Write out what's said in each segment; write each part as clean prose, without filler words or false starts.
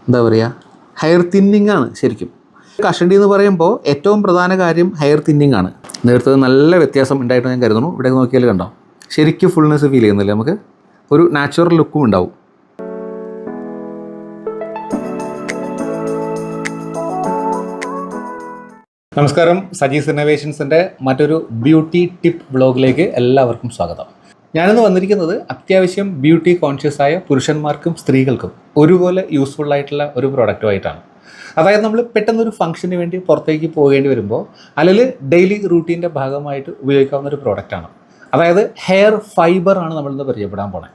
എന്താ പറയുക, hair thinning ആണ് ശരിക്കും. കഷണ്ടി എന്ന് പറയുമ്പോൾ ഏറ്റവും പ്രധാന കാര്യം ഹെയർ തിന്നിങ് ആണ്. നേരത്തെ നല്ല വ്യത്യാസം ഉണ്ടായിട്ട് ഞാൻ കരുതുന്നു. ഇവിടെ നോക്കിയാൽ കണ്ടോ, ശരിക്കും ഫുൾനെസ് ഫീൽ ചെയ്യുന്നില്ല, നമുക്ക് ഒരു നാച്ചുറൽ ലുക്കും ഉണ്ടാവും. നമസ്കാരം, സജീസ് ഇന്നോവേഷൻസിൻ്റെ മറ്റൊരു ബ്യൂട്ടി ടിപ്പ് വ്ളോഗിലേക്ക് എല്ലാവർക്കും സ്വാഗതം. ഞാനിന്ന് വന്നിരിക്കുന്നത് അത്യാവശ്യം ബ്യൂട്ടി കോൺഷ്യസ് ആയ പുരുഷന്മാർക്കും സ്ത്രീകൾക്കും ഒരുപോലെ യൂസ്ഫുൾ ആയിട്ടുള്ള ഒരു പ്രോഡക്റ്റുമായിട്ടാണ്. അതായത് നമ്മൾ പെട്ടെന്നൊരു ഫംഗ്ഷന് വേണ്ടി പുറത്തേക്ക് പോകേണ്ടി വരുമ്പോൾ അല്ലെങ്കിൽ ഡെയിലി റൂട്ടീൻ്റെ ഭാഗമായിട്ട് ഉപയോഗിക്കാവുന്ന ഒരു പ്രോഡക്റ്റാണ്. അതായത് ഹെയർ ഫൈബർ ആണ് നമ്മളിന്ന് പരിചയപ്പെടാൻ പോണേ.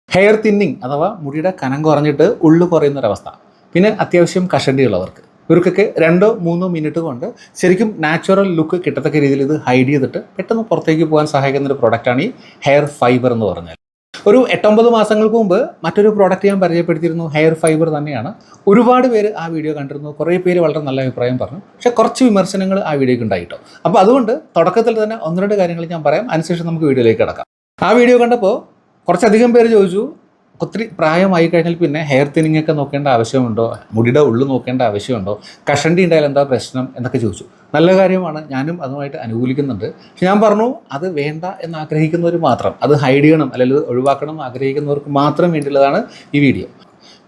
ഹെയർ തിന്നിങ് അഥവാ മുടിയുടെ കനം കുറഞ്ഞിട്ട് ഉള്ളു കുറയുന്നൊരവസ്ഥ, പിന്നെ അത്യാവശ്യം കഷണ്ടിയുള്ളവർക്ക്, ഇവർക്കൊക്കെ 2-3 മിനിറ്റ് കൊണ്ട് ശരിക്കും നാച്ചുറൽ ലുക്ക് കിട്ടത്തക്ക രീതിയിൽ ഇത് ഹൈഡ് ചെയ്തിട്ട് പെട്ടെന്ന് പുറത്തേക്ക് പോകാൻ സഹായിക്കുന്ന ഒരു പ്രോഡക്റ്റാണ് ഈ ഹെയർ ഫൈബർ എന്ന് പറഞ്ഞാൽ. ഒരു 8-9 മാസങ്ങൾക്ക് മുമ്പ് മറ്റൊരു പ്രോഡക്റ്റ് ഞാൻ പരിചയപ്പെടുത്തിയിരുന്നു, ഹെയർ ഫൈബർ തന്നെയാണ്. ഒരുപാട് പേര് ആ വീഡിയോ കണ്ടിരുന്നു, കുറേ പേര് വളരെ നല്ല അഭിപ്രായം പറഞ്ഞു, പക്ഷേ കുറച്ച് വിമർശനങ്ങൾ ആ വീഡിയോയ്ക്ക് ഉണ്ടായിട്ടോ. അപ്പോൾ അതുകൊണ്ട് തുടക്കത്തിൽ തന്നെ 1-2 കാര്യങ്ങൾ ഞാൻ പറയാം, അതിനുശേഷം നമുക്ക് വീഡിയോയിലേക്ക് കിടക്കാം. ആ വീഡിയോ കണ്ടപ്പോൾ കുറച്ചധികം പേര് ചോദിച്ചു, ഒത്തിരി പ്രായമായി കഴിഞ്ഞാൽ പിന്നെ ഹെയർ തിന്നിങ് ഒക്കെ നോക്കേണ്ട ആവശ്യമുണ്ടോ, മുടിയുടെ ഉള്ളു നോക്കേണ്ട ആവശ്യമുണ്ടോ, കഷണ്ടി ഉണ്ടായാൽ എന്താ പ്രശ്നം എന്നൊക്കെ ചോദിച്ചു. നല്ല കാര്യമാണ്, ഞാനും അതുമായിട്ട് അനുകൂലിക്കുന്നുണ്ട്. പക്ഷെ ഞാൻ പറഞ്ഞു, അത് വേണ്ട എന്ന് ആഗ്രഹിക്കുന്നവർ മാത്രം, അത് ഹൈഡ് ചെയ്യണം അല്ലെങ്കിൽ ഒഴിവാക്കണം എന്ന് ആഗ്രഹിക്കുന്നവർക്ക് മാത്രം വേണ്ടിയുള്ളതാണ് ഈ വീഡിയോ.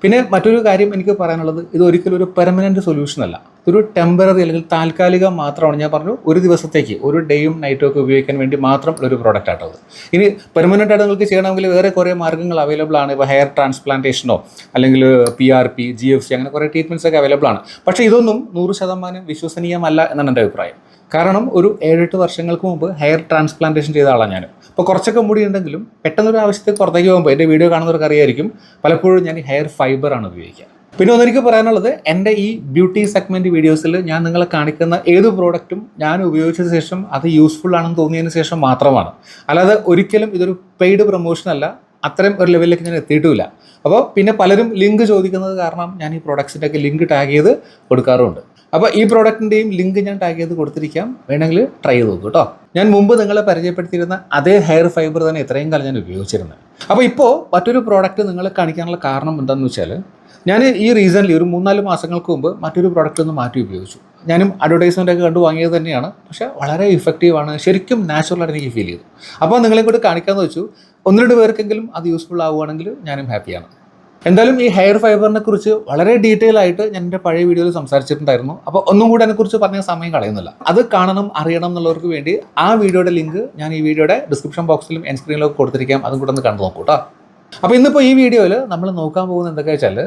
പിന്നെ മറ്റൊരു കാര്യം എനിക്ക് പറയാനുള്ളത്, ഇത് ഒരിക്കലും ഒരു പെർമനൻറ്റ് സൊല്യൂഷൻ അല്ല, ഇതൊരു ടെമ്പററി അല്ലെങ്കിൽ താൽക്കാലികം മാത്രമാണ്. ഞാൻ പറഞ്ഞു, ഒരു ദിവസത്തേക്ക്, ഒരു ഡേയും നൈറ്റും ഒക്കെ ഉപയോഗിക്കാൻ വേണ്ടി മാത്രം ഒരു പ്രോഡക്റ്റ് ആട്ടത്. ഇനി പെർമനൻ്റ് ആയിട്ട് നിങ്ങൾക്ക് ചെയ്യണമെങ്കിൽ വേറെ കുറേ മാർഗ്ഗങ്ങൾ അവൈലബിൾ ആണ്. ഇപ്പോൾ ഹെയർ ട്രാൻസ്പ്ലാന്റേഷനോ അല്ലെങ്കിൽ PRP, GFC അങ്ങനെ കുറേ ട്രീറ്റ്മെൻറ്റ്സ് ഒക്കെ അവൈലബിൾ ആണ്. പക്ഷേ ഇതൊന്നും 100% വിശ്വസനീയമല്ല എന്നാണ് എൻ്റെ അഭിപ്രായം. കാരണം ഒരു 7-8 വർഷങ്ങൾക്ക് മുമ്പ് ഹെയർ ട്രാൻസ്പ്ലാന്റേഷൻ ചെയ്ത ആളാണ് ഞാൻ. അപ്പോൾ കുറച്ചൊക്കെ മുടി ഉണ്ടെങ്കിലും പെട്ടെന്നൊരു ആവശ്യത്തേക്ക് പുറത്തേക്ക് പോകുമ്പോൾ എൻ്റെ വീഡിയോ കാണുന്നവർക്ക് അറിയായിരിക്കും, പലപ്പോഴും ഞാൻ ഹെയർ ഫൈബറാണ് ഉപയോഗിക്കുക. പിന്നെ ഒന്നെനിക്ക് പറയാനുള്ളത്, എൻ്റെ ഈ ബ്യൂട്ടി സെഗ്മെൻറ്റ് വീഡിയോസിൽ ഞാൻ നിങ്ങളെ കാണിക്കുന്ന ഏത് പ്രോഡക്റ്റും ഞാൻ ഉപയോഗിച്ചതിന് ശേഷം അത് യൂസ്ഫുൾ ആണെന്ന് തോന്നിയതിന് ശേഷം മാത്രമാണ്. അല്ലാതെ ഒരിക്കലും ഇതൊരു പെയ്ഡ് പ്രൊമോഷൻ അല്ല, അത്രയും ഒരു ലെവലിലേക്ക് ഞാൻ എത്തിയിട്ടുമില്ല. അപ്പോൾ പിന്നെ പലരും ലിങ്ക് ചോദിക്കുന്നത് കാരണം ഞാൻ ഈ പ്രോഡക്ട്സിൻ്റെ ഒക്കെ ലിങ്ക് ടാഗ് ചെയ്ത് കൊടുക്കാറുമുണ്ട്. അപ്പോൾ ഈ പ്രോഡക്റ്റിൻ്റെയും ലിങ്ക് ഞാൻ ടാഗ് ചെയ്ത് കൊടുത്തിരിക്കാം, വേണമെങ്കിൽ ട്രൈ ചെയ്ത് നോക്കൂ കേട്ടോ. ഞാൻ മുമ്പ് നിങ്ങളെ പരിചയപ്പെടുത്തിയിരുന്ന അതേ ഹെയർ ഫൈബർ തന്നെ ഇത്രയും കാലം ഞാൻ ഉപയോഗിച്ചിരുന്നത്. അപ്പോൾ ഇപ്പോൾ മറ്റൊരു പ്രോഡക്റ്റ് നിങ്ങളെ കാണിക്കാനുള്ള കാരണം എന്താണെന്ന് വെച്ചാൽ, ഞാൻ ഈ റീസൺലി ഒരു 3-4 മാസങ്ങൾക്ക് മുമ്പ് മറ്റൊരു പ്രോഡക്റ്റ് ഒന്ന് മാറ്റി ഉപയോഗിച്ചു. ഞാനും അഡ്വർടൈസ്മെൻ്റൊക്കെ കണ്ടു വാങ്ങിയത് തന്നെയാണ്, പക്ഷേ വളരെ ഇഫക്റ്റീവാണ്, ശരിക്കും നാച്ചുറലായിട്ട് എനിക്ക് ഫീൽ ചെയ്തു. അപ്പോൾ നിങ്ങളെ കൂടി കാണിക്കാമെന്ന് വെച്ചു. 1-2 പേർക്കെങ്കിലും അത് യൂസ്ഫുൾ ആവുകയാണെങ്കിൽ ഞാനും ഹാപ്പിയാണ്. എന്തായാലും ഈ ഹെയർ ഫൈബറിനെ കുറിച്ച് വളരെ ഡീറ്റെയിൽ ആയിട്ട് ഞാൻ എൻ്റെ പഴയ വീഡിയോയിൽ സംസാരിച്ചിട്ടുണ്ടായിരുന്നു. അപ്പോൾ ഒന്നും കൂടി അതിനെക്കുറിച്ച് പറഞ്ഞ സമയം കളയുന്നില്ല. അത് കാണണം, അറിയണം എന്നുള്ളവർക്ക് വേണ്ടി ആ വീഡിയോയുടെ ലിങ്ക് ഞാൻ ഈ വീഡിയോയുടെ ഡിസ്ക്രിപ്ഷൻ ബോക്സിലും എൻ സ്ക്രീനിലൊക്കെ കൊടുത്തിരിക്കാം, അതും കൂടെ ഒന്ന് കണ്ടു നോക്കൂ കേട്ടോ. അപ്പോൾ ഇന്നിപ്പോൾ ഈ വീഡിയോയിൽ നമ്മൾ നോക്കാൻ പോകുന്നത് എന്തൊക്കെയാ വെച്ചാൽ,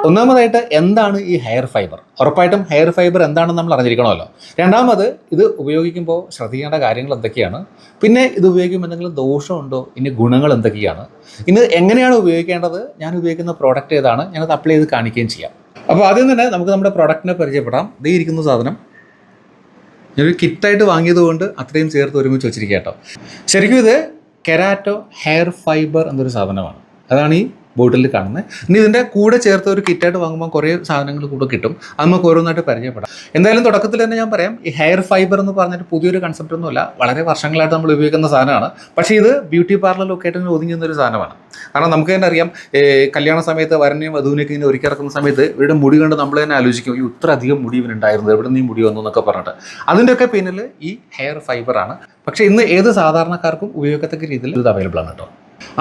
ഒന്നാമതായിട്ട് എന്താണ് ഈ ഹെയർ ഫൈബർ. ഉറപ്പായിട്ടും ഹെയർ ഫൈബർ എന്താണെന്ന് നമ്മൾ അറിഞ്ഞിരിക്കണമല്ലോ. രണ്ടാമത്, ഇത് ഉപയോഗിക്കുമ്പോൾ ശ്രദ്ധിക്കേണ്ട കാര്യങ്ങൾ എന്തൊക്കെയാണ്, പിന്നെ ഇത് ഉപയോഗിക്കുമ്പോൾ എന്തെങ്കിലും ദോഷമുണ്ടോ, ഇനി ഗുണങ്ങൾ എന്തൊക്കെയാണ്, ഇന്ന് എങ്ങനെയാണ് ഉപയോഗിക്കേണ്ടത്, ഞാൻ ഉപയോഗിക്കുന്ന പ്രോഡക്റ്റ് ഏതാണ്, ഞാനത് അപ്ലൈ ചെയ്ത് കാണിക്കുകയും ചെയ്യാം. അപ്പോൾ ആദ്യം തന്നെ നമുക്ക് നമ്മുടെ പ്രോഡക്റ്റിനെ പരിചയപ്പെടാം. ദേ ഇരിക്കുന്ന സാധനം ഞാനൊരു കിറ്റായിട്ട് വാങ്ങിയത് കൊണ്ട് അത്രയും ചേർത്ത് ഒരുമിച്ച് വെച്ചിരിക്കുക കേട്ടോ. ശരിക്കും ഇത് കെരാറ്റോ ഹെയർ ഫൈബർ എന്നൊരു സാധനമാണ്. അതാണ് ഈ ബോട്ടിൽ കാണുന്നത്. ഇനി ഇതിൻ്റെ കൂടെ ചേർത്ത് ഒരു കിറ്റായിട്ട് വാങ്ങുമ്പോൾ കുറേ സാധനങ്ങൾ കൂടെ കിട്ടും, അത് നമുക്ക് ഓരോന്നായിട്ട് പരിചയപ്പെടാം. എന്തായാലും തുടക്കത്തിൽ തന്നെ ഞാൻ പറയാം, ഈ ഹെയർ ഫൈബർ എന്ന് പറഞ്ഞിട്ട് പുതിയൊരു കൺസെപ്റ്റ് ഒന്നുമല്ല, വളരെ വർഷങ്ങളായിട്ട് നമ്മൾ ഉപയോഗിക്കുന്ന സാധനമാണ്. പക്ഷേ ഇത് ബ്യൂട്ടി പാർലറിലൊക്കെ ആയിട്ട് ഒതുങ്ങുന്ന ഒരു സാധനമാണ്. കാരണം നമുക്ക് തന്നെ അറിയാം, കല്യാണ സമയത്ത് വരനെയും വധുവിനൊക്കെ ഇങ്ങനെ ഒരുക്കിറക്കുന്ന സമയത്ത് ഇവരുടെ മുടി കണ്ട് നമ്മൾ തന്നെ ആലോചിക്കും, ഈ ഇത്ര അധികം മുടി ഇവനുണ്ടായിരുന്നു, എവിടെ നിന്ന് ഈ മുടി വന്നു എന്നൊക്കെ പറഞ്ഞിട്ട്. അതിൻ്റെയൊക്കെ പിന്നിൽ ഈ ഹെയർ ഫൈബറാണ്. പക്ഷേ ഇന്ന് ഏത് സാധാരണക്കാർക്കും ഉപയോഗിക്കത്തക്ക രീതിയിൽ ഇത് അവൈലബിൾ ആണ് കേട്ടോ.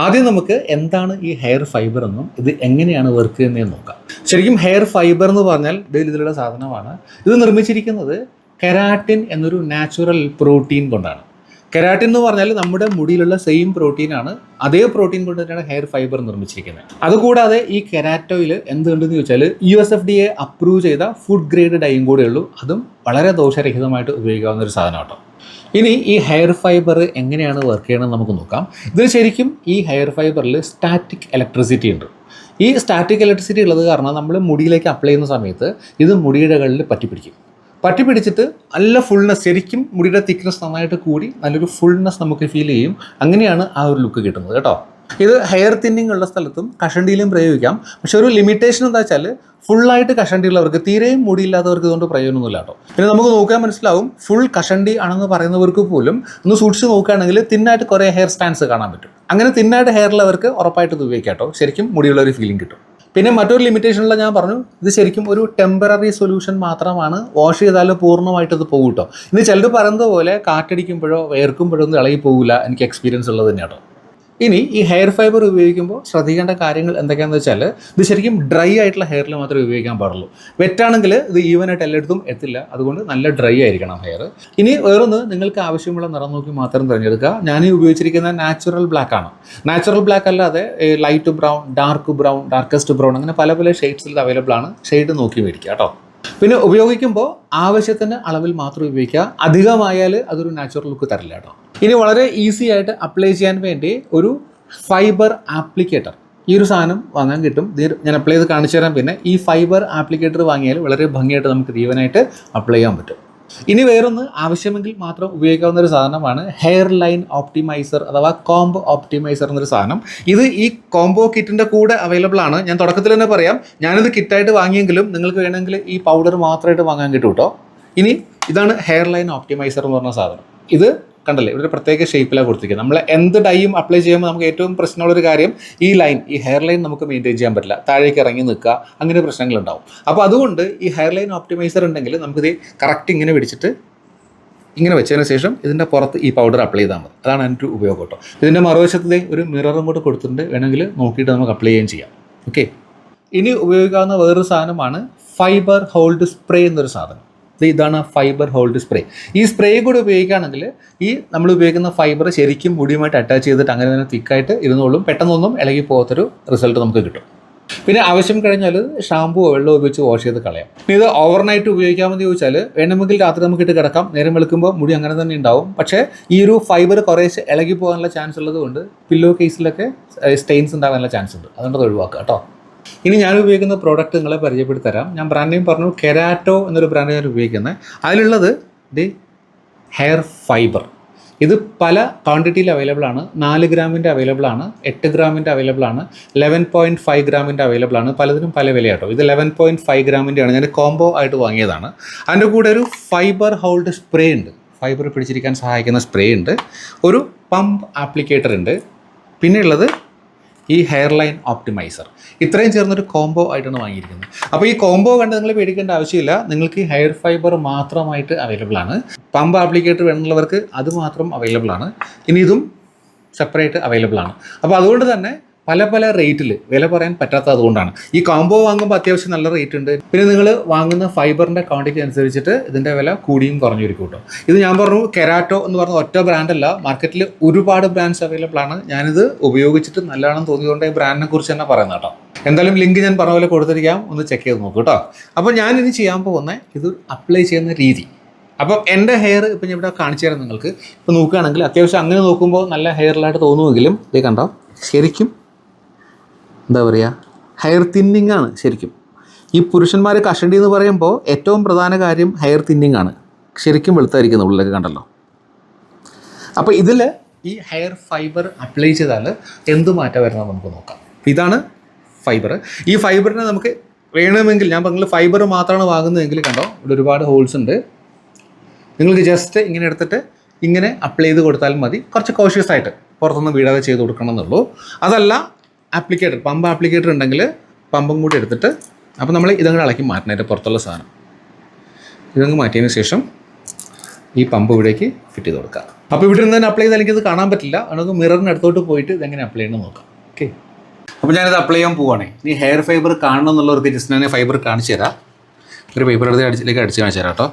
ആദ്യം നമുക്ക് എന്താണ് ഈ ഹെയർ ഫൈബർ എന്നും ഇത് എങ്ങനെയാണ് വർക്ക് ചെയ്യുന്നതെന്ന് നോക്കാം. ശരിക്കും ഹെയർ ഫൈബർ എന്ന് പറഞ്ഞാൽ ഇതിലുള്ള സാധനമാണ്. ഇത് നിർമ്മിച്ചിരിക്കുന്നത് കെരാറ്റിൻ എന്നൊരു നാച്ചുറൽ പ്രോട്ടീൻ കൊണ്ടാണ്. കെരാറ്റിൻ എന്ന് പറഞ്ഞാൽ നമ്മുടെ മുടിയിലുള്ള സെയിം പ്രോട്ടീനാണ്, അതേ പ്രോട്ടീൻ കൊണ്ട് തന്നെയാണ് ഹെയർ ഫൈബർ നിർമ്മിച്ചിരിക്കുന്നത്. അതുകൂടാതെ ഈ കെരാറ്റോയിൽ എന്തുണ്ടെന്ന് ചോദിച്ചാൽ USFDA അപ്രൂവ് ചെയ്ത ഫുഡ് ഗ്രേഡ് ഡൈയും കൂടെ ഉള്ളൂ, അതും വളരെ ദോഷരഹിതമായിട്ട് ഉപയോഗിക്കാവുന്ന ഒരു സാധനം കേട്ടോ. ഇനി ഈ ഹെയർ ഫൈബർ എങ്ങനെയാണ് വർക്ക് ചെയ്യണമെന്ന് നമുക്ക് നോക്കാം. ഇതിൽ ശരിക്കും ഈ ഹെയർ ഫൈബറിൽ സ്റ്റാറ്റിക് ഇലക്ട്രിസിറ്റി ഉണ്ട്. ഈ സ്റ്റാറ്റിക് ഇലക്ട്രിസിറ്റി ഉള്ളത് കാരണം നമ്മൾ മുടിയിലേക്ക് അപ്ലൈ ചെയ്യുന്ന സമയത്ത് ഇത് മുടിയുടെ ഇടകളിൽ പറ്റിപ്പിടിച്ചിട്ട് നല്ല ഫുൾനെസ്, ശരിക്കും മുടിയുടെ തിക്നെസ് നന്നായിട്ട് കൂടി നല്ലൊരു ഫുൾനെസ് നമുക്ക് ഫീൽ ചെയ്യും. അങ്ങനെയാണ് ആ ഒരു ലുക്ക് കിട്ടുന്നത് കേട്ടോ. ഇത് ഹെയർ തിന്നിങ് ഉള്ള സ്ഥലത്തും കഷണ്ടിയിലും പ്രയോഗിക്കാം. പക്ഷെ ഒരു ലിമിറ്റേഷൻ എന്താ വെച്ചാൽ, ഫുള്ളായിട്ട് കഷണ്ടി ഉള്ളവർക്ക്, തീരെയും മുടിയില്ലാത്തവർക്ക് ഇതുകൊണ്ട് പ്രയോജനമൊന്നുമില്ല കേട്ടോ. പിന്നെ നമുക്ക് നോക്കാൻ മനസ്സിലാവും, ഫുൾ കഷണ്ടി ആണെന്ന് പറയുന്നവർക്ക് പോലും ഒന്ന് സൂക്ഷിച്ച് നോക്കുകയാണെങ്കിൽ തിന്നായിട്ട് കുറേ ഹെയർ സ്റ്റാൻഡ്സ് കാണാൻ പറ്റും. അങ്ങനെ തിന്നായിട്ട് ഹെയർ ഉള്ളവർക്ക് ഉറപ്പായിട്ട് ഇത് ഉപയോഗിക്കാം കേട്ടോ. ശരിക്കും മുടിയുള്ള ഒരു ഫീലിംഗ് കിട്ടും. പിന്നെ മറ്റൊരു ലിമിറ്റേഷനുള്ള ഞാൻ പറഞ്ഞു, ഇത് ശരിക്കും ഒരു ടെമ്പററി സൊല്യൂഷൻ മാത്രമാണ്. വാഷ് ചെയ്താൽ പൂർണ്ണമായിട്ട് ഇത് പോകും കേട്ടോ. ഇനി ചിലർ പറയുന്നത് പോലെ കാറ്റടിക്കുമ്പോഴോ വേർക്കുമ്പോഴോ ഒന്നും ഇളകി പോകില്ല. എനിക്ക് എക്സ്പീരിയൻസ് ഉള്ളത് തന്നെയാണ് കേട്ടോ. ഇനി ഈ ഹെയർ ഫൈബർ ഉപയോഗിക്കുമ്പോൾ ശ്രദ്ധിക്കേണ്ട കാര്യങ്ങൾ എന്തൊക്കെയാണെന്ന് വെച്ചാൽ, ഇത് ശരിക്കും ഡ്രൈ ആയിട്ടുള്ള ഹെയറിൽ മാത്രമേ ഉപയോഗിക്കാൻ പാടുള്ളൂ. വെറ്റാണെങ്കിൽ ഇത് ഈവനായിട്ട് എല്ലായിടത്തും എത്തില്ല. അതുകൊണ്ട് നല്ല ഡ്രൈ ആയിരിക്കണം ഹെയർ. ഇനി വേറൊന്ന്, നിങ്ങൾക്ക് ആവശ്യമുള്ള നിറം നോക്കി മാത്രം തിരഞ്ഞെടുക്കുക. ഞാൻ ഈ ഉപയോഗിച്ചിരിക്കുന്ന നാച്ചുറൽ ബ്ലാക്ക് ആണ്. നാച്ചുറൽ ബ്ലാക്ക് അല്ലാതെ light brown, dark brown, darkest brown, അങ്ങനെ പല പല ഷെയ്ഡ്സിൽ അവൈലബിൾ ആണ്. ഷെയ്ഡ് നോക്കി മേടിക്കുക കേട്ടോ. പിന്നെ ഉപയോഗിക്കുമ്പോൾ ആവശ്യത്തിന് അളവിൽ മാത്രം ഉപയോഗിക്കുക. അധികമായാൽ അതൊരു നാച്ചുറൽ ലുക്ക് തരില്ല കേട്ടോ. ഇനി വളരെ ഈസി ആയിട്ട് അപ്ലൈ ചെയ്യാൻ വേണ്ടി ഒരു ഫൈബർ ആപ്ലിക്കേറ്റർ, ഈ ഒരു സാധനം വാങ്ങാൻ കിട്ടും. ഞാൻ അപ്ലൈ ചെയ്ത് കാണിച്ചു തരാം. പിന്നെ ഈ ഫൈബർ ആപ്ലിക്കേറ്റർ വാങ്ങിയാൽ വളരെ ഭംഗിയായിട്ട് നമുക്ക് ഈവനായിട്ട് അപ്ലൈ ചെയ്യാൻ പറ്റും. ഇനി വേറൊന്ന്, ആവശ്യമെങ്കിൽ മാത്രം ഉപയോഗിക്കാവുന്ന ഒരു സാധനമാണ് ഹെയർ ലൈൻ ഓപ്റ്റിമൈസർ അഥവാ കോംബോ ഓപ്റ്റിമൈസർ എന്നൊരു സാധനം. ഇത് ഈ കോംബോ കിറ്റിൻ്റെ കൂടെ അവൈലബിൾ ആണ്. ഞാൻ തുടക്കത്തിൽ തന്നെ പറയാം, ഞാനിത് കിറ്റായിട്ട് വാങ്ങിയെങ്കിലും നിങ്ങൾക്ക് വേണമെങ്കിൽ ഈ പൗഡർ മാത്രമായിട്ട് വാങ്ങാൻ കിട്ടും കേട്ടോ. ഇനി ഇതാണ് ഹെയർ ലൈൻ ഓപ്റ്റിമൈസർ എന്ന് പറഞ്ഞ സാധനം. ഇത് കണ്ടല്ലേ, ഇവിടെ പ്രത്യേക ഷേപ്പിലാണ് കൊടുത്തിരിക്കുന്നത്. നമ്മൾ എന്ത് ഡൈയും അപ്ലൈ ചെയ്യുമ്പോൾ നമുക്ക് ഏറ്റവും പ്രശ്നമുള്ളൊരു കാര്യം ഈ ഹെയർ ലൈൻ നമുക്ക് മെയിൻറ്റെയിൻ ചെയ്യാൻ പറ്റില്ല. താഴേക്ക് ഇറങ്ങി നിൽക്കുക, അങ്ങനെ പ്രശ്നങ്ങളുണ്ടാവും. അപ്പോൾ അതുകൊണ്ട് ഈ ഹെയർ ലൈൻ ഓപ്റ്റിമൈസർ ഉണ്ടെങ്കിൽ നമുക്കിത് കറക്റ്റ് ഇങ്ങനെ പിടിച്ചിട്ട് ഇങ്ങനെ വെച്ചതിന് ശേഷം ഇതിൻ്റെ പുറത്ത് ഈ പൗഡർ അപ്ലൈ ചെയ്താൽ മതി. അതാണ് എൻ്റെ ഉപയോഗം കേട്ടോ. ഇതിൻ്റെ മറുവശത്ത് ഒരു മിററും കൂടെ കൊടുത്തിട്ടുണ്ട്. വേണമെങ്കിൽ നോക്കിയിട്ട് നമുക്ക് അപ്ലൈ ചെയ്യുകയും ചെയ്യാം. ഓക്കെ. ഇനി ഉപയോഗിക്കാവുന്ന വേറൊരു സാധനമാണ് ഫൈബർ ഹോൾഡ് സ്പ്രേ എന്നൊരു സാധനം. ഇതാണ് ഫൈബർ ഹോൾഡ് സ്പ്രേ. ഈ സ്പ്രേ കൂടി ഉപയോഗിക്കുകയാണെങ്കിൽ ഈ നമ്മൾ ഉപയോഗിക്കുന്ന ഫൈബർ ശരിക്കും മുടിയുമായിട്ട് അറ്റാച്ച് ചെയ്തിട്ട് അങ്ങനെ തന്നെ തിക്കായിട്ട് ഇരുന്നോളും. പെട്ടെന്നൊന്നും ഇളകി പോകാത്തൊരു റിസൾട്ട് നമുക്ക് കിട്ടും. പിന്നെ ആവശ്യം കഴിഞ്ഞാൽ ഷാമ്പുവോ വെള്ളമോ ഉപയോഗിച്ച് വാഷ് ചെയ്ത് കളയാം. ഇനി ഇത് ഓവർനൈറ്റ് ഉപയോഗിക്കാമെന്ന് ചോദിച്ചാൽ, വേണമെങ്കിൽ രാത്രി നമുക്ക് ഇട്ട് കിടക്കാം. നേരം വെളുക്കുമ്പോൾ മുടി അങ്ങനെ തന്നെ ഉണ്ടാവും. പക്ഷേ ഈ ഒരു ഫൈബർ കുറേശ്ശെ ഇളകി പോകാനുള്ള ചാൻസ് ഉള്ളത് കൊണ്ട് പില്ലോ കേസിലൊക്കെ സ്റ്റെയിൻസ് ഉണ്ടാകാനുള്ള ചാൻസ് ഉണ്ട്. അതുകൊണ്ട് അത് ഒഴിവാക്കുക കേട്ടോ. ഇനി ഞാൻ ഉപയോഗിക്കുന്ന പ്രോഡക്റ്റ് നിങ്ങളെ പരിചയപ്പെടുത്തി തരാം. ഞാൻ ബ്രാൻഡ് നെയിം പറഞ്ഞു, കെരാറ്റോ എന്നൊരു ബ്രാൻഡ് ഞാൻ ഉപയോഗിക്കുന്നത്. അതിലുള്ളത് ഹെയർ ഫൈബർ. ഇത് പല ക്വാണ്ടിറ്റിയിൽ അവൈലബിൾ ആണ്. 4 ഗ്രാമിൻ്റെ അവൈലബിൾ ആണ്, 8 ഗ്രാമിൻ്റെ അവൈലബിൾ ആണ്, 11.5 ഗ്രാമിൻ്റെ അവൈലബിൾ ആണ്. പലതിനും പല വിലയാട്ടോ. ഇത് 11.5 ഗ്രാമിൻ്റെ ആണ്. ഞാൻ കോംബോ ആയിട്ട് വാങ്ങിയതാണ്. അതിൻ്റെ കൂടെ ഒരു ഫൈബർ ഹോൾഡ് സ്പ്രേ ഉണ്ട്. ഫൈബർ പിടിച്ചിരിക്കാൻ സഹായിക്കുന്ന സ്പ്രേ ഉണ്ട്. ഒരു പമ്പ് ആപ്ലിക്കേറ്റർ ഉണ്ട്. പിന്നെ ഉള്ളത് ഈ ഹെയർ ലൈൻ ഓപ്റ്റിമൈസർ. ഇത്രയും ചേർന്നൊരു കോംബോ ആയിട്ടാണ് വാങ്ങിയിരിക്കുന്നത്. അപ്പോൾ ഈ കോംബോ കണ്ട് നിങ്ങൾ പേടിക്കേണ്ട ആവശ്യമില്ല. നിങ്ങൾക്ക് ഈ ഹെയർ ഫൈബർ മാത്രമായിട്ട് അവൈലബിൾ ആണ്. പമ്പ് ആപ്ലിക്കേറ്റർ വേണമെന്നുള്ളവർക്ക് അത് മാത്രം അവൈലബിൾ ആണ്. ഇനി ഇതും സെപ്പറേറ്റ് അവൈലബിൾ ആണ്. അപ്പോൾ അതുകൊണ്ട് തന്നെ പല പല റേറ്റിൽ വില പറയാൻ പറ്റാത്തത് അതുകൊണ്ടാണ്. ഈ കോംബോ വാങ്ങുമ്പോൾ അത്യാവശ്യം നല്ല റേറ്റ് ഉണ്ട്. പിന്നെ നിങ്ങൾ വാങ്ങുന്ന ഫൈബറിൻ്റെ ക്വാണ്ടിറ്റി അനുസരിച്ചിട്ട് ഇതിൻ്റെ വില കൂടിയും കുറഞ്ഞിരിക്കും കേട്ടോ. ഇത് ഞാൻ പറഞ്ഞു, കെരാറ്റോ എന്ന് പറഞ്ഞ ഒറ്റ ബ്രാൻഡല്ല, മാർക്കറ്റിൽ ഒരുപാട് ബ്രാൻഡ്സ് അവൈലബിൾ ആണ്. ഞാനിത് ഉപയോഗിച്ചിട്ട് നല്ലതാണെന്ന് തോന്നിയതുകൊണ്ട് ഈ ബ്രാൻഡിനെ കുറിച്ച് തന്നെ പറയുന്നത് കേട്ടോ. എന്തായാലും ലിങ്ക് ഞാൻ പറഞ്ഞ പോലെ കൊടുത്തിരിക്കാം, ഒന്ന് ചെക്ക് ചെയ്ത് നോക്കൂ കേട്ടോ. അപ്പോൾ ഞാനിത് ചെയ്യാൻ പോകുന്ന ഇത് അപ്ലൈ ചെയ്യുന്ന രീതി. അപ്പം എൻ്റെ ഹെയർ ഇപ്പം ഞാൻ ഇവിടെ കാണിച്ചു തരാം നിങ്ങൾക്ക്. ഇപ്പോൾ നോക്കുകയാണെങ്കിൽ അത്യാവശ്യം അങ്ങനെ നോക്കുമ്പോൾ നല്ല ഹെയറിലായിട്ട് തോന്നുമെങ്കിലും ഇത് കണ്ടോ, ശരിക്കും എന്താ പറയുക, ഹെയർ തിന്നിങ് ആണ് ശരിക്കും. ഈ പുരുഷന്മാർ കഷണ്ടി എന്ന് പറയുമ്പോൾ ഏറ്റവും പ്രധാന കാര്യം ഹെയർ തിന്നിങ് ആണ്. ശരിക്കും വെളുത്തായിരിക്കുന്നു ഉള്ളിലൊക്കെ കണ്ടല്ലോ. അപ്പോൾ ഇതിൽ ഈ ഹെയർ ഫൈബർ അപ്ലൈ ചെയ്താൽ എന്ത് മാറ്റം വരുന്നത് നമുക്ക് നോക്കാം. ഇതാണ് ഫൈബർ. ഈ ഫൈബറിനെ നമുക്ക് വേണമെങ്കിൽ, ഞാൻ പറഞ്ഞ ഫൈബർ മാത്രമാണ് വാങ്ങുന്നതെങ്കിൽ കണ്ടോ, ഇവിടെ ഒരുപാട് ഹോൾസ് ഉണ്ട്. നിങ്ങൾക്ക് ജസ്റ്റ് ഇങ്ങനെ എടുത്തിട്ട് ഇങ്ങനെ അപ്ലൈ ചെയ്ത് കൊടുത്താലും മതി. കുറച്ച് കോഷ്യസ് ആയിട്ട് പുറത്തൊന്നും വീഴാതെ ചെയ്ത് കൊടുക്കണം എന്നുള്ളൂ. അതല്ല ആപ്ലിക്കേറ്റർ, പമ്പ് ആപ്ലിക്കേറ്റർ ഉണ്ടെങ്കിൽ പമ്പും കൂടി എടുത്തിട്ട്, അപ്പോൾ നമ്മൾ ഇതങ്ങ് ഇളക്കി മാറ്റണം. അതിൻ്റെ പുറത്തുള്ള സാധനം ഇതങ്ങ് മാറ്റിയതിന് ശേഷം ഈ പമ്പ് ഇവിടേക്ക് ഫിറ്റ് ചെയ്ത് കൊടുക്കുക. അപ്പോൾ ഇവിടെ നിന്ന് തന്നെ അപ്ലൈ ചെയ്താൽ എനിക്കത് കാണാൻ പറ്റില്ല. നമുക്ക് മിററിന് അടുത്തോട്ട് പോയിട്ട് ഇതെങ്ങനെ അപ്ലൈ ചെയ്യണമെന്ന് നോക്കാം. ഓക്കെ. അപ്പോൾ ഞാനിത് അപ്ലൈ ചെയ്യാൻ പോവുകയാണേ. ഇനി ഹെയർ ഫൈബർ കാണണം എന്നുള്ളവർക്ക് ജസ്റ്റ് ഞാൻ ഫൈബർ കാണിച്ചു തരാം. ഒരു പേപ്പർ എടുത്ത് അടിച്ച് കാണിച്ചു തരാം കേട്ടോ.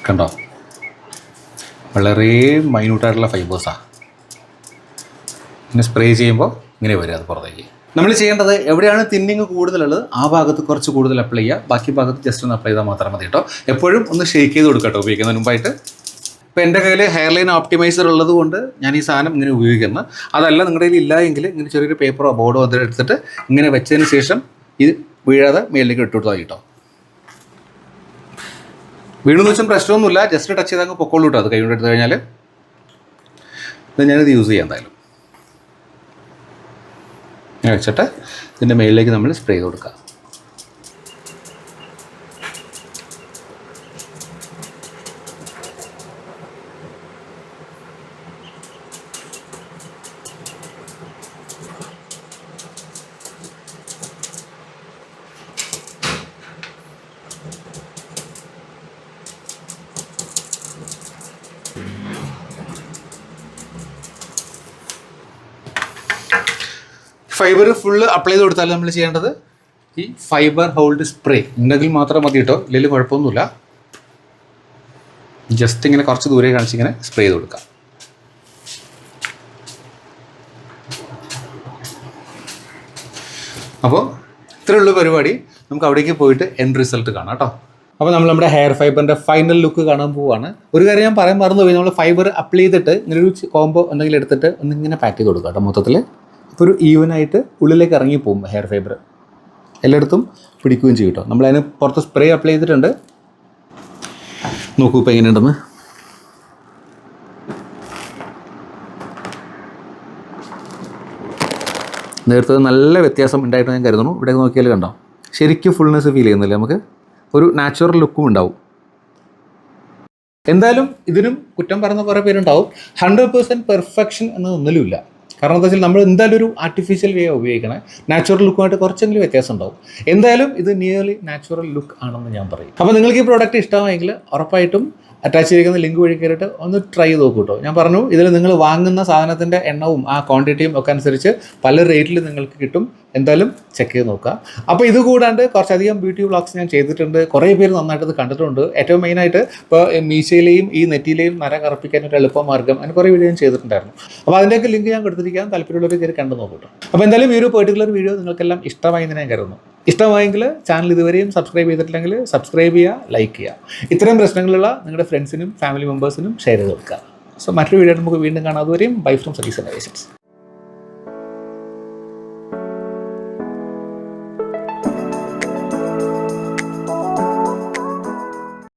കണ്ടോ, വളരെ മൈന്യൂട്ടായിട്ടുള്ള ഫൈബേഴ്സാണ്. ഇങ്ങനെ സ്പ്രേ ചെയ്യുമ്പോൾ ഇങ്ങനെ വരും അത് പുറത്തേക്ക്. നമ്മൾ ചെയ്യേണ്ടത് എവിടെയാണ് തിന്നിങ് കൂടുതലുള്ളത് ആ ഭാഗത്ത് കുറച്ച് കൂടുതൽ അപ്ലൈ ചെയ്യുക. ബാക്കി ഭാഗത്ത് ജസ്റ്റ് ഒന്ന് അപ്ലൈ ചെയ്താൽ മാത്രം മതി കേട്ടോ. എപ്പോഴും ഒന്ന് ഷേക്ക് ചെയ്ത് കൊടുക്കട്ടോ ഉപയോഗിക്കുന്നതിന് മുമ്പായിട്ട്. ഇപ്പോൾ എൻ്റെ കയ്യിൽ ഹെയർ ലൈൻ ഓപ്റ്റിമൈസർ ഉള്ളത് കൊണ്ട് ഞാൻ ഈ സാധനം ഇങ്ങനെ ഉപയോഗിക്കുന്നത്. അതല്ല നിങ്ങളുടെ കയ്യിൽ ഇല്ല എങ്കിൽ ഇങ്ങനെ ചെറിയൊരു പേപ്പറോ ബോർഡോ അതിൽ എടുത്തിട്ട് ഇങ്ങനെ വെച്ചതിന് ശേഷം ഇത് വീഴാതെ മേളിലേക്ക് ഇട്ട് കൊടുത്താൽ കേട്ടോ. വീണെന്ന് വെച്ചാൽ പ്രശ്നമൊന്നുമില്ല, ജസ്റ്റ് ടച്ച് ചെയ്താൽ അങ്ങ് പൊക്കോളൂ കേട്ടോ. അത് കൈ കൊണ്ട് എടുത്തു കഴിഞ്ഞാൽ ഞാനിത് യൂസ് ചെയ്യാം. എന്തായാലും ഇങ്ങനെ വെച്ചിട്ട് ഇതിൻ്റെ മേളിലേക്ക് നമ്മൾ സ്പ്രേ ചെയ്ത് കൊടുക്കുക. ഫൈബർ ഫുള്ള് അപ്ലൈ ചെയ്ത് കൊടുത്താൽ നമ്മൾ ചെയ്യേണ്ടത് ഈ ഫൈബർ ഹോൾഡ് സ്പ്രേ ഉണ്ടെങ്കിൽ മാത്രം മതി കേട്ടോ, ഇല്ലെങ്കിൽ കുഴപ്പമൊന്നുമില്ല. ജസ്റ്റ് ഇങ്ങനെ കുറച്ച് ദൂരെ കാണിച്ച് ഇങ്ങനെ സ്പ്രേ ചെയ്ത് കൊടുക്കാം. അപ്പോൾ ഇത്രയുള്ള പരിപാടി. നമുക്ക് അവിടേക്ക് പോയിട്ട് എൻഡ് റിസൾട്ട് കാണാം കേട്ടോ. അപ്പോൾ നമ്മൾ നമ്മുടെ ഹെയർ ഫൈബറിൻ്റെ ഫൈനൽ ലുക്ക് കാണാൻ പോവുകയാണ്. ഒരു കാര്യം ഞാൻ പറയാൻ മറന്നുപോയി, നമ്മൾ ഫൈബർ അപ്ലൈ ചെയ്തിട്ട് ഇങ്ങനെ ഒരു കോംബോ എന്തെങ്കിലും എടുത്തിട്ട് ഒന്നിങ്ങനെ പാക്ക് ചെയ്ത് കൊടുക്കുക കേട്ടോ. മൊത്തത്തിൽ ഇപ്പോൾ ഒരു ഈവനായിട്ട് ഉള്ളിലേക്ക് ഇറങ്ങിപ്പോവും ഹെയർ ഫൈബർ, എല്ലായിടത്തും പിടിക്കുകയും ചെയ്യും കേട്ടോ. നമ്മളതിന് പുറത്ത് സ്പ്രേ അപ്ലൈ ചെയ്തിട്ടുണ്ട്. നോക്കൂ ഇപ്പോൾ എങ്ങനെയുണ്ടെന്ന്. നേരത്തെ നല്ല വ്യത്യാസം ഉണ്ടായിട്ട് ഞാൻ കരുതുന്നു. ഇവിടെ നോക്കിയാൽ കണ്ടോ, ശരിക്കും ഫുൾനെസ് ഫീൽ ചെയ്യുന്നില്ല, നമുക്ക് ഒരു നാച്ചുറൽ ലുക്കും ഉണ്ടാവും. എന്തായാലും ഇതിനും കുറ്റം പറയുന്ന കുറേ പേരുണ്ടാവും. 100% പെർഫെക്ഷൻ എന്നതൊന്നിലുമില്ല. കാരണം എന്താ വെച്ചാൽ നമ്മൾ എന്തായാലും ഒരു ആർട്ടിഫിഷ്യൽ വേ ഉപയോഗിക്കണേ, നാച്ചുറൽ ലുക്കുമായിട്ട് കുറച്ചെങ്കിലും വ്യത്യാസം ഉണ്ടാവും. എന്തായാലും ഇത് നിയർലി നാച്ചുറൽ ലുക്ക് ആണെന്ന് ഞാൻ പറയും. അപ്പോൾ നിങ്ങൾക്ക് ഈ പ്രോഡക്റ്റ് ഇഷ്ടമായെങ്കിൽ ഉറപ്പായിട്ടും അറ്റാച്ച് ചെയ്തിരിക്കുന്ന ലിങ്ക് വഴി കയറിയിട്ട് ഒന്ന് ട്രൈ ചെയ്ത് നോക്കൂ കേട്ടോ. ഞാൻ പറഞ്ഞു, ഇതിൽ നിങ്ങൾ വാങ്ങുന്ന സാധനത്തിൻ്റെ എണ്ണവും ആ ക്വാണ്ടിറ്റിയും ഒക്കെ അനുസരിച്ച് പല റേറ്റിൽ നിങ്ങൾക്ക് കിട്ടും. എന്തായാലും ചെക്ക് ചെയ്ത് നോക്കുക. അപ്പോൾ ഇത് കൂടാണ്ട് കുറച്ചധികം ബ്യൂട്ടി വ്ളോഗ്സ് ഞാൻ ചെയ്തിട്ടുണ്ട്. കുറേ പേര് നന്നായിട്ട് ഇത് കണ്ടിട്ടുണ്ട്. ഏറ്റവും മെയിനായിട്ട് ഇപ്പോൾ മീശയിലെയും ഈ നെറ്റിയിലെയും നര കറപ്പിക്കാൻ ഒരു എളുപ്പമാർഗ്ഗം, അങ്ങനെ കുറേ വീഡിയോ ഞാൻ ചെയ്തിട്ടുണ്ടായിരുന്നു. അപ്പോൾ അതിൻ്റെയൊക്കെ ലിങ്ക് ഞാൻ കൊടുത്തിരിക്കാൻ താല്പര്യമുള്ളവർ കയറി കണ്ടു നോക്കൂ. അപ്പോൾ എന്തായാലും ഈ ഒരു പെർട്ടിക്കുലർ വീഡിയോ നിങ്ങൾക്കെല്ലാം ഇഷ്ടമായി എന്ന് ഞാൻ കരുതുന്നു. ഇഷ്ടമായെങ്കിൽ ചാനൽ ഇതുവരെയും സബ്സ്ക്രൈബ് ചെയ്തിട്ടില്ലെങ്കിൽ സബ്സ്ക്രൈബ് ചെയ്യുക, ലൈക്ക് ചെയ്യുക. ഇത്തരം പ്രശ്നങ്ങളുള്ള നിങ്ങളുടെ ഫ്രണ്ട്സിനും ഫാമിലി മെമ്പേഴ്സിനും ഷെയർ ചെയ്ത് കൊടുക്കുക. സോ മറ്റൊരു വീഡിയോ നമുക്ക് വീണ്ടും കാണാം. അതുവരെയും ബൈ ഫ്രം സജീസ് ഇന്നോവേഷൻസ്.